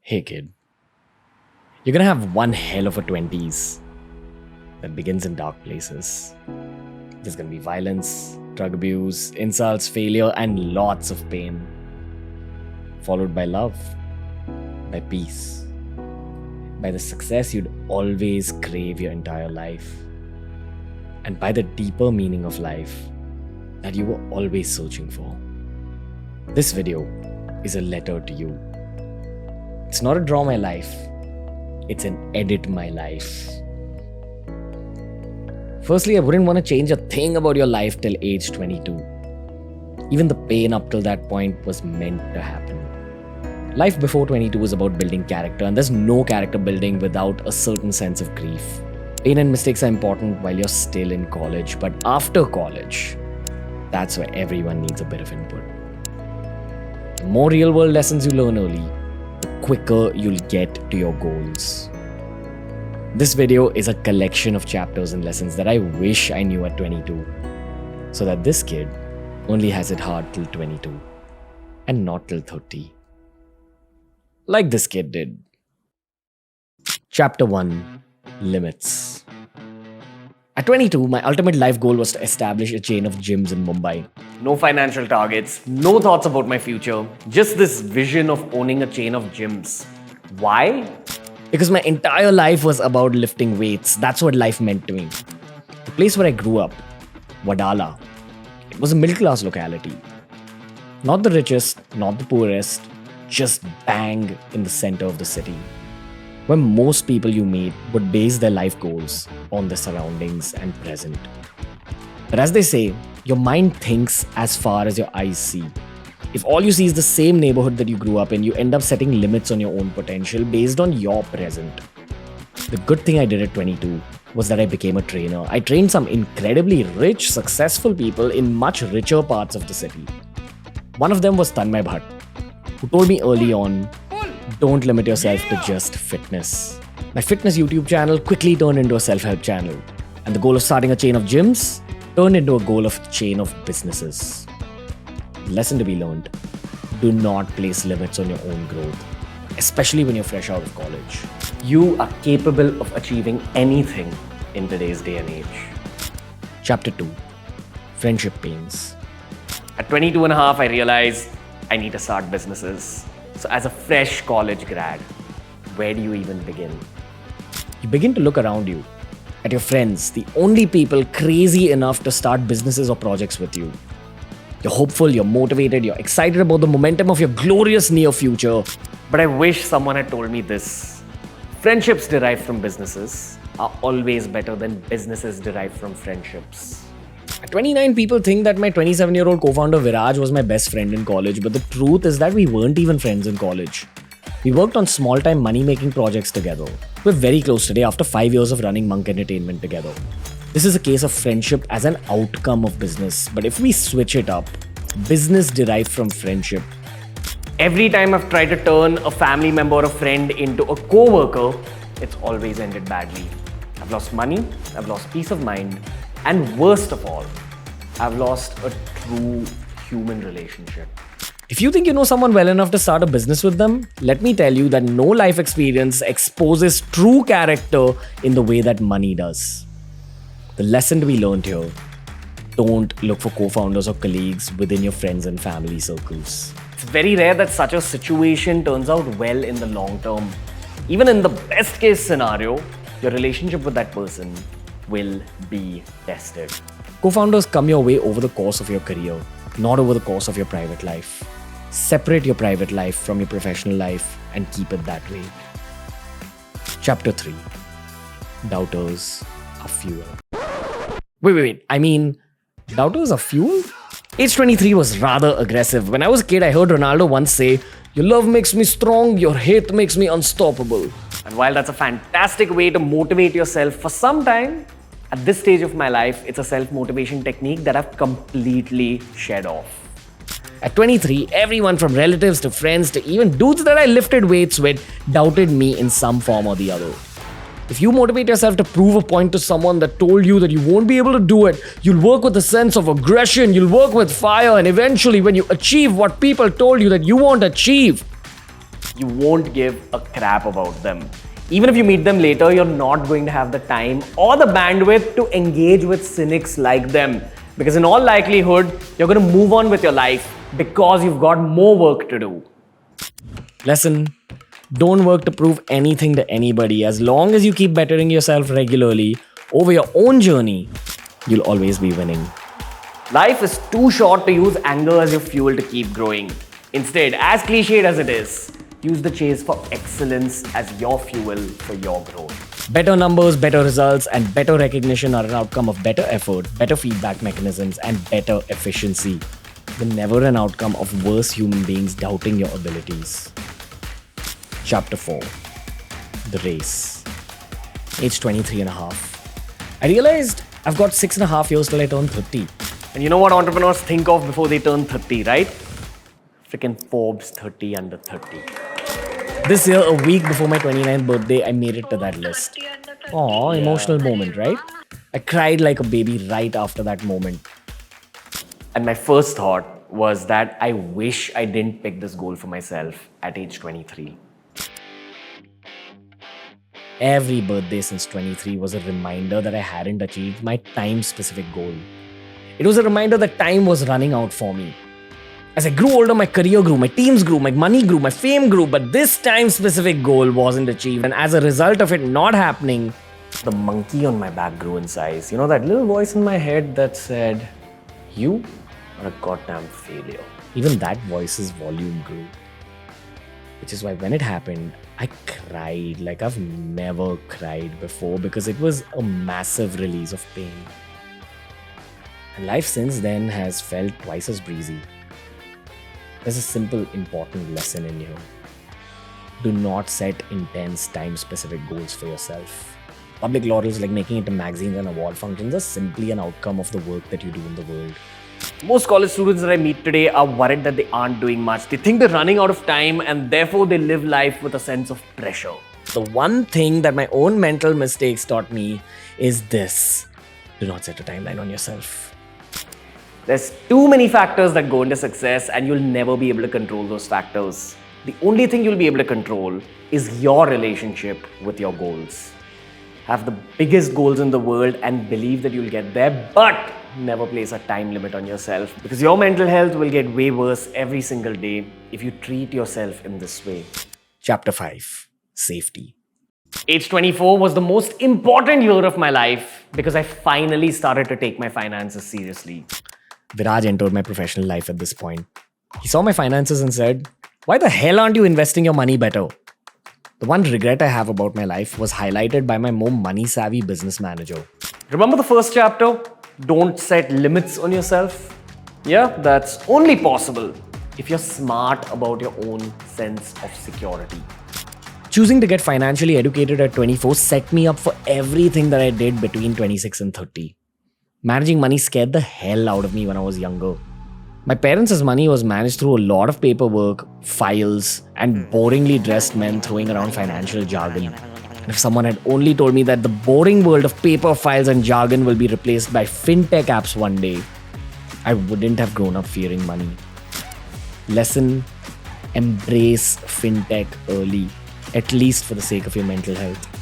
Hey kid, you're gonna have one hell of a 20s that begins in dark places. There's gonna be violence, drug abuse, insults, failure, and lots of pain. Followed by love, by peace, by the success you'd always crave your entire life, and by the deeper meaning of life that you were always searching for. This video is a letter to you. It's not a draw my life, it's an edit my life. Firstly, I wouldn't want to change a thing about your life till age 22. Even the pain up till that point was meant to happen. Life before 22 is about building character, and there's no character building without a certain sense of grief. Pain and mistakes are important while you're still in college, but after college, that's where everyone needs a bit of input. The more real-world lessons you learn early, the quicker you'll get to your goals. This video is a collection of chapters and lessons that I wish I knew at 22, so that this kid only has it hard till 22 and not till 30. Like this kid did. Chapter 1: Limits. At 22, my ultimate life goal was to establish a chain of gyms in Mumbai. No financial targets, no thoughts about my future, just this vision of owning a chain of gyms. Why? Because my entire life was about lifting weights. That's what life meant to me. The place where I grew up, Wadala, it was a middle-class locality. Not the richest, not the poorest, just bang in the center of the city, where most people you meet would base their life goals on the surroundings and present. But as they say, your mind thinks as far as your eyes see. If all you see is the same neighborhood that you grew up in, you end up setting limits on your own potential based on your present. The good thing I did at 22 was that I became a trainer. I trained some incredibly rich, successful people in much richer parts of the city. One of them was Tanmay Bhatt, who told me early on, don't limit yourself to just fitness. My fitness YouTube channel quickly turned into a self-help channel, and the goal of starting a chain of gyms turned into a goal of chain of businesses. Lesson to be learned: do not place limits on your own growth, especially when you're fresh out of college. You are capable of achieving anything in today's day and age. Chapter 2: Friendship Pains. At 22 and a half, I realized I need to start businesses. So as a fresh college grad, where do you even begin? You begin to look around you, at your friends, the only people crazy enough to start businesses or projects with you. You're hopeful, you're motivated, you're excited about the momentum of your glorious near future. But I wish someone had told me this. Friendships derived from businesses are always better than businesses derived from friendships. At 29, people think that my 27-year-old co-founder Viraj was my best friend in college, but the truth is that we weren't even friends in college. We worked on small-time money-making projects together. We're very close today after 5 years of running Monk Entertainment together. This is a case of friendship as an outcome of business, but if we switch it up, business derived from friendship. Every time I've tried to turn a family member or a friend into a co-worker, it's always ended badly. I've lost money, I've lost peace of mind, and worst of all, I've lost a true human relationship. If you think you know someone well enough to start a business with them, let me tell you that no life experience exposes true character in the way that money does. The lesson to be learned here: don't look for co-founders or colleagues within your friends and family circles. It's very rare that such a situation turns out well in the long term. Even in the best case scenario, your relationship with that person will be tested. Co-founders come your way over the course of your career, not over the course of your private life. Separate your private life from your professional life and keep it that way. Chapter 3: Doubters are fuel. Wait. I mean, doubters are fuel? Age 23 was rather aggressive. When I was a kid, I heard Ronaldo once say, "Your love makes me strong, your hate makes me unstoppable." And while that's a fantastic way to motivate yourself for some time, at this stage of my life, it's a self-motivation technique that I've completely shed off. At 23, everyone from relatives to friends to even dudes that I lifted weights with doubted me in some form or the other. If you motivate yourself to prove a point to someone that told you that you won't be able to do it, you'll work with a sense of aggression, you'll work with fire, and eventually when you achieve what people told you that you won't achieve, You won't give a crap about them. Even if you meet them later, you're not going to have the time or the bandwidth to engage with cynics like them. Because in all likelihood, you're going to move on with your life because you've got more work to do. Lesson: don't work to prove anything to anybody. As long as you keep bettering yourself regularly over your own journey, you'll always be winning. Life is too short to use anger as your fuel to keep growing. Instead, as cliched as it is, use the chase for excellence as your fuel for your growth. Better numbers, better results, and better recognition are an outcome of better effort, better feedback mechanisms, and better efficiency. They're never an outcome of worse human beings doubting your abilities. Chapter 4. The Race. Age 23 and a half. I realized I've got 6.5 years till I turn 30. And you know what entrepreneurs think of before they turn 30, right? Freaking Forbes 30 under 30. This year, a week before my 29th birthday, I made it to that list. Aw, emotional moment, right? I cried like a baby right after that moment. And my first thought was that I wish I didn't pick this goal for myself at age 23. Every birthday since 23 was a reminder that I hadn't achieved my time-specific goal. It was a reminder that time was running out for me. As I grew older, my career grew, my teams grew, my money grew, my fame grew, but this time-specific goal wasn't achieved. And as a result of it not happening, the monkey on my back grew in size. You know, that little voice in my head that said, "You are a goddamn failure." Even that voice's volume grew. Which is why when it happened, I cried like I've never cried before because it was a massive release of pain. And life since then has felt twice as breezy. There's a simple, important lesson in here. Do not set intense, time-specific goals for yourself. Public laurels like making it to magazines and award functions are simply an outcome of the work that you do in the world. Most college students that I meet today are worried that they aren't doing much. They think they're running out of time and therefore they live life with a sense of pressure. The one thing that my own mental mistakes taught me is this: do not set a timeline on yourself. There's too many factors that go into success and you'll never be able to control those factors. The only thing you'll be able to control is your relationship with your goals. Have the biggest goals in the world and believe that you'll get there, but never place a time limit on yourself because your mental health will get way worse every single day if you treat yourself in this way. Chapter 5. Safety. Age 24 was the most important year of my life because I finally started to take my finances seriously. Viraj entered my professional life at this point. He saw my finances and said, "Why the hell aren't you investing your money better?" The one regret I have about my life was highlighted by my more money-savvy business manager. Remember the first chapter? Don't set limits on yourself. Yeah, that's only possible if you're smart about your own sense of security. Choosing to get financially educated at 24 set me up for everything that I did between 26 and 30. Managing money scared the hell out of me when I was younger. My parents' money was managed through a lot of paperwork, files, and boringly dressed men throwing around financial jargon. And if someone had only told me that the boring world of paper, files, and jargon will be replaced by fintech apps one day, I wouldn't have grown up fearing money. Lesson: embrace fintech early, at least for the sake of your mental health.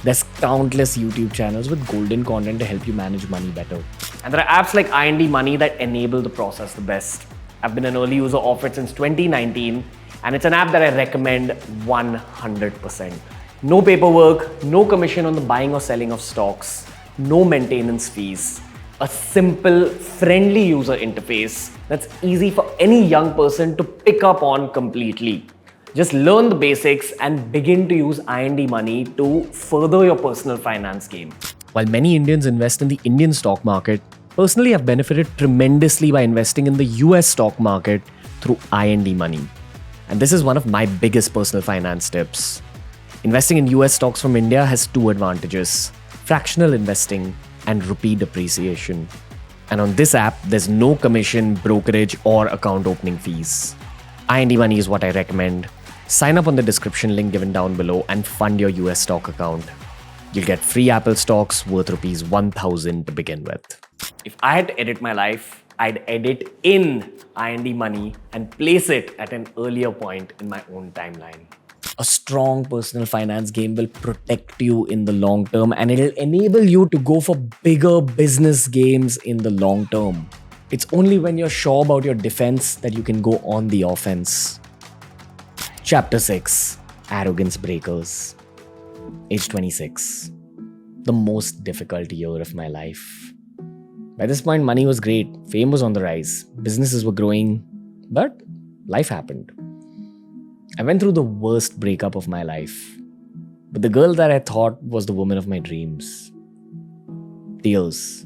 There's countless YouTube channels with golden content to help you manage money better. And there are apps like IND Money that enable the process the best. I've been an early user of it since 2019, and it's an app that I recommend 100%. No paperwork, no commission on the buying or selling of stocks, no maintenance fees. A simple, friendly user interface that's easy for any young person to pick up on completely. Just learn the basics and begin to use IND Money to further your personal finance game. While many Indians invest in the Indian stock market, personally I've benefited tremendously by investing in the US stock market through IND Money. And this is one of my biggest personal finance tips. Investing in US stocks from India has two advantages: fractional investing and rupee depreciation. And on this app, there's no commission, brokerage, or account opening fees. IND Money is what I recommend. Sign up on the description link given down below and fund your US stock account. You'll get free Apple stocks worth rupees 1,000 to begin with. If I had to edit my life, I'd edit in IND money and place it at an earlier point in my own timeline. A strong personal finance game will protect you in the long term, and it'll enable you to go for bigger business games in the long term. It's only when you're sure about your defense that you can go on the offense. Chapter 6: Arrogance Breakers. Age 26. The most difficult year of my life. By this point, money was great, fame was on the rise, businesses were growing, but life happened. I went through the worst breakup of my life, but the girl that I thought was the woman of my dreams. Tears.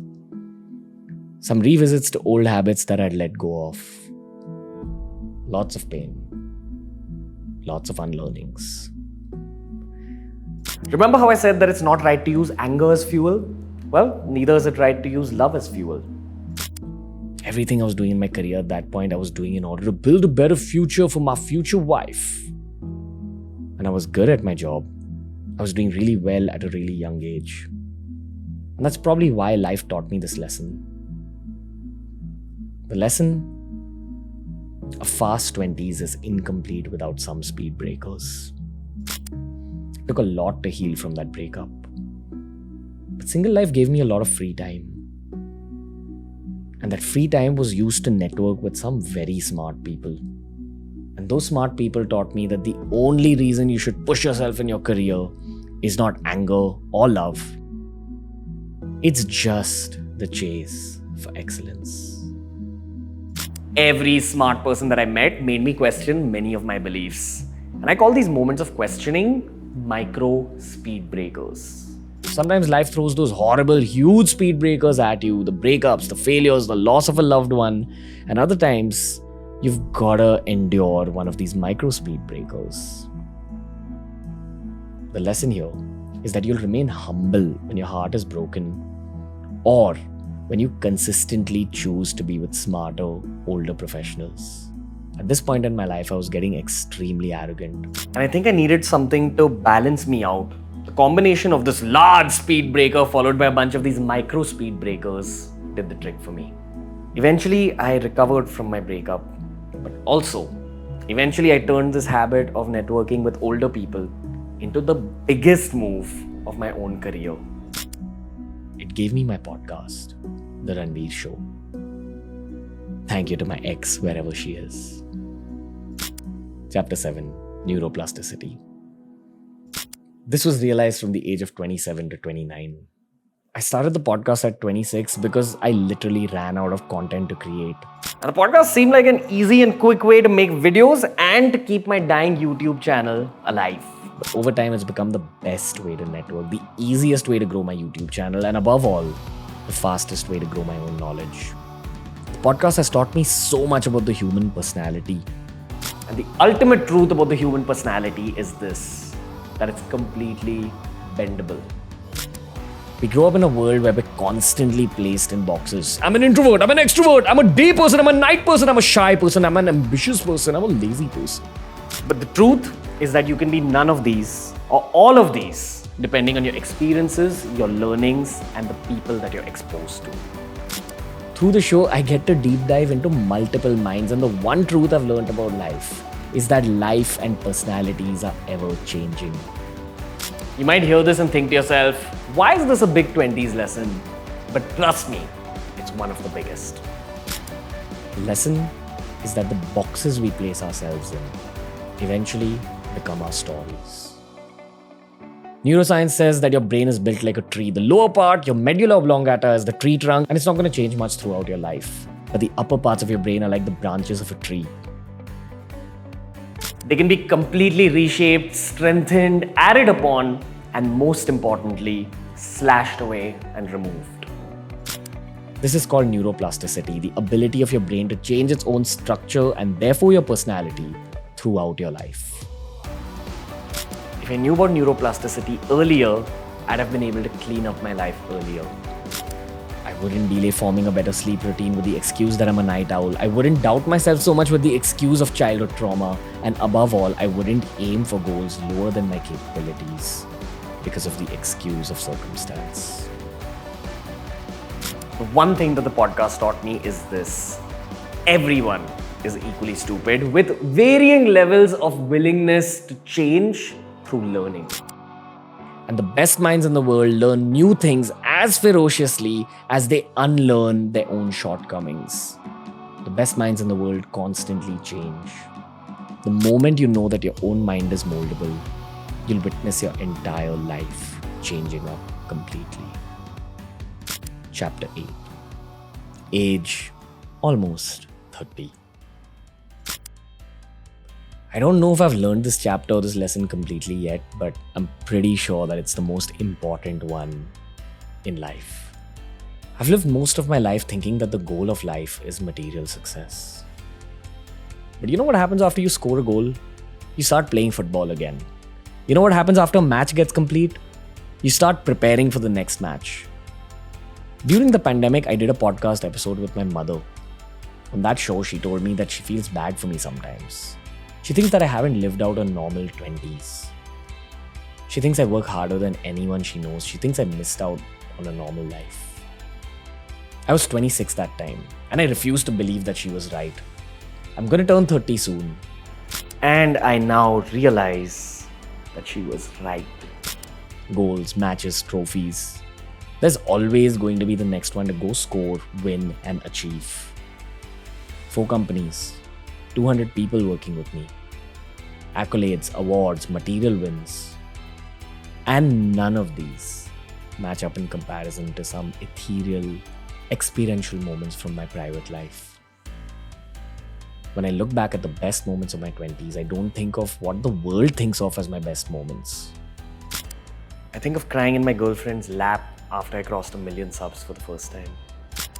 Some revisits to old habits that I'd let go of. Lots of pain. Lots of unlearnings. Remember how I said that it's not right to use anger as fuel? Well, neither is it right to use love as fuel. Everything I was doing in my career at that point, I was doing in order to build a better future for my future wife. And I was good at my job. I was doing really well at a really young age. And that's probably why life taught me this lesson. The lesson: a fast 20s is incomplete without some speed breakers. It took a lot to heal from that breakup. But single life gave me a lot of free time. And that free time was used to network with some very smart people. And those smart people taught me that the only reason you should push yourself in your career is not anger or love. It's just the chase for excellence. Every smart person that I met made me question many of my beliefs. And I call these moments of questioning micro speed breakers. Sometimes life throws those horrible, huge speed breakers at you, the breakups, the failures, the loss of a loved one. And other times, you've gotta endure one of these micro speed breakers. The lesson here is that you'll remain humble when your heart is broken, or when you consistently choose to be with smarter, older professionals. At this point in my life, I was getting extremely arrogant. And I think I needed something to balance me out. The combination of this large speed breaker followed by a bunch of these micro speed breakers did the trick for me. Eventually, I recovered from my breakup. But also, eventually I turned this habit of networking with older people into the biggest move of my own career. It gave me my podcast, The Ranveer Show. Thank you to my ex, wherever she is. Chapter 7: Neuroplasticity. This was realized from the age of 27 to 29. I started the podcast at 26 because I literally ran out of content to create. And the podcast seemed like an easy and quick way to make videos and to keep my dying YouTube channel alive. But over time, it's become the best way to network, the easiest way to grow my YouTube channel, and above all, the fastest way to grow my own knowledge. The podcast has taught me so much about the human personality. And the ultimate truth about the human personality is this: that it's completely bendable. We grow up in a world where we're constantly placed in boxes. I'm an introvert, I'm an extrovert, I'm a day person, I'm a night person, I'm a shy person, I'm an ambitious person, I'm a lazy person. But the truth is that you can be none of these or all of these, depending on your experiences, your learnings, and the people that you're exposed to. Through the show, I get to deep dive into multiple minds, and the one truth I've learned about life is that life and personalities are ever changing. You might hear this and think to yourself, why is this a big 20s lesson? But trust me, it's one of the biggest. The lesson is that the boxes we place ourselves in eventually become our stories. Neuroscience says that your brain is built like a tree. The lower part, your medulla oblongata, is the tree trunk, and it's not going to change much throughout your life. But the upper parts of your brain are like the branches of a tree. They can be completely reshaped, strengthened, added upon, and most importantly, slashed away and removed. This is called neuroplasticity, the ability of your brain to change its own structure and therefore your personality throughout your life. If I knew about neuroplasticity earlier, I'd have been able to clean up my life earlier. I wouldn't delay forming a better sleep routine with the excuse that I'm a night owl. I wouldn't doubt myself so much with the excuse of childhood trauma. And above all, I wouldn't aim for goals lower than my capabilities because of the excuse of circumstance. The one thing that the podcast taught me is this: everyone is equally stupid with varying levels of willingness to change through learning. And the best minds in the world learn new things as ferociously as they unlearn their own shortcomings. The best minds in the world constantly change. The moment you know that your own mind is moldable, you'll witness your entire life changing up completely. Chapter 8. Age almost 30. I don't know if I've learned this chapter or this lesson completely yet, but I'm pretty sure that it's the most important one in life. I've lived most of my life thinking that the goal of life is material success. But you know what happens after you score a goal? You start playing football again. You know what happens after a match gets complete? You start preparing for the next match. During the pandemic, I did a podcast episode with my mother. On that show, she told me that she feels bad for me sometimes. She thinks that I haven't lived out a normal 20s. She thinks I work harder than anyone she knows. She thinks I missed out on a normal life. I was 26 that time, and I refused to believe that she was right. I'm gonna turn 30 soon. And I now realize that she was right. Goals, matches, trophies. There's always going to be the next one to go score, win, and achieve. 4 companies. 200 people working with me. Accolades, awards, material wins. And none of these match up in comparison to some ethereal, experiential moments from my private life. When I look back at the best moments of my 20s, I don't think of what the world thinks of as my best moments. I think of crying in my girlfriend's lap after I crossed 1 million subs for the first time.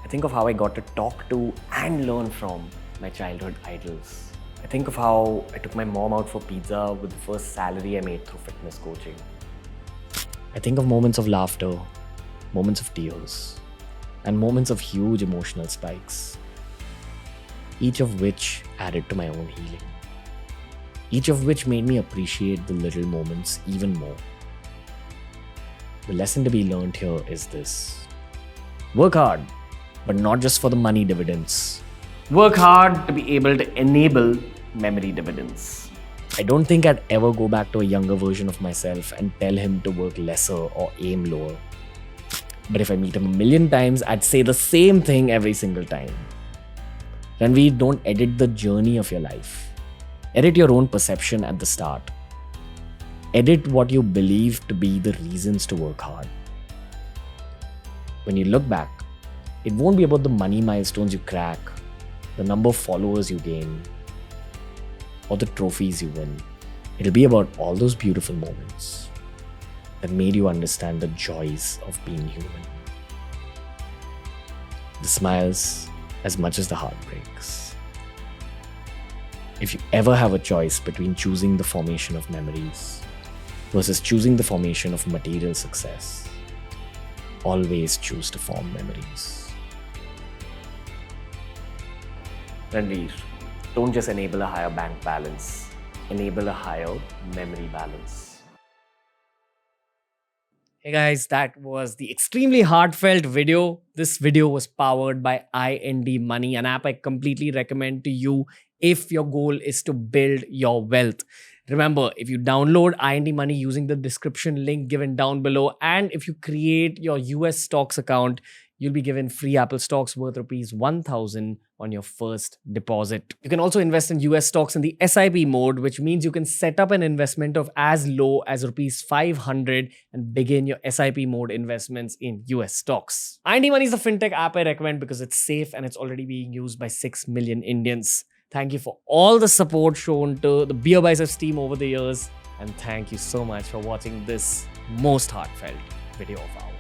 I think of how I got to talk to and learn from my childhood idols. I think of how I took my mom out for pizza with the first salary I made through fitness coaching. I think of moments of laughter, moments of tears, and moments of huge emotional spikes, each of which added to my own healing, each of which made me appreciate the little moments even more. The lesson to be learned here is this: work hard, but not just for the money dividends. Work hard to be able to enable memory dividends. I don't think I'd ever go back to a younger version of myself and tell him to work lesser or aim lower. But if I meet him 1,000,000 times, I'd say the same thing every single time. Ranveer, don't edit the journey of your life. Edit your own perception at the start. Edit what you believe to be the reasons to work hard. When you look back, it won't be about the money milestones you crack, the number of followers you gain, or the trophies you win. It'll be about all those beautiful moments that made you understand the joys of being human. The smiles as much as the heartbreaks. If you ever have a choice between choosing the formation of memories versus choosing the formation of material success, always choose to form memories. Ranveer, don't just enable a higher bank balance, enable a higher memory balance. Hey guys, that was the extremely heartfelt video. This video was powered by IND Money, an app I completely recommend to you if your goal is to build your wealth. Remember, if you download IND Money using the description link given down below, and if you create your US stocks account, you'll be given free Apple stocks worth ₹1,000 on your first deposit. You can also invest in US stocks in the SIP mode, which means you can set up an investment of as low as ₹500 and begin your SIP mode investments in US stocks. IND Money is a fintech app I recommend because it's safe and it's already being used by 6 million Indians. Thank you for all the support shown to the BeerBiceps team over the years, and thank you so much for watching this most heartfelt video of ours.